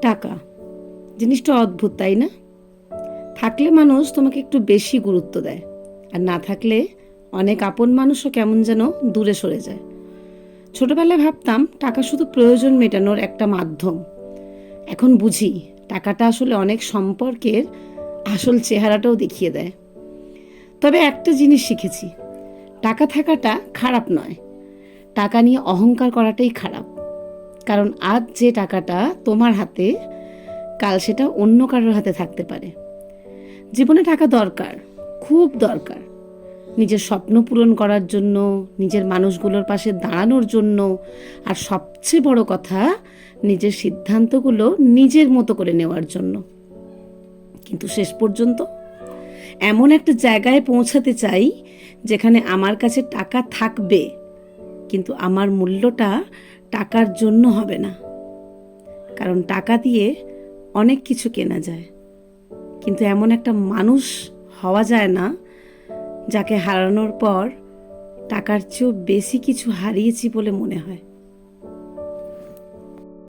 টাকা জিনিসটা অদ্ভুত, তাই না? থাকলে মানুষ তোমাকে একটু বেশি গুরুত্ব দেয়, আর না থাকলে অনেক আপন মানুষও কেমন যেন দূরে সরে যায়। ছোটবেলায় ভাবতাম টাকা শুধু প্রয়োজন মেটানোর একটা মাধ্যম। এখন বুঝি টাকাটা আসলে অনেক সম্পর্কের আসল চেহারাটাও দেখিয়ে দেয়। তবে একটা জিনিস শিখেছি, টাকা থাকাটা খারাপ নয়, টাকা নিয়ে অহংকার করাটাই খারাপ। কারণ আজ যে টাকাটা তোমার হাতে, কাল সেটা অন্য কারোর হাতে থাকতে পারে। জীবনে টাকা দরকার, খুব দরকার। নিজের স্বপ্ন পূরণ করার জন্য, নিজের মানুষগুলোর পাশে দাঁড়ানোর জন্য, আর সবচেয়ে বড় কথা, নিজের সিদ্ধান্তগুলো নিজের মতো করে নেওয়ার জন্য। কিন্তু শেষ পর্যন্ত এমন একটা জায়গায় পৌঁছাতে চাই যেখানে আমার কাছে টাকা থাকবে, কিন্তু আমার মূল্যটা টাকার জন্য হবে না। কারণ টাকা দিয়ে অনেক কিছু কেনা যায়, কিন্তু এমন একটা মানুষ হওয়া যায় না যাকে হারানোর পর টাকার চেয়েও বেশি কিছু হারিয়েছি বলে মনে হয়।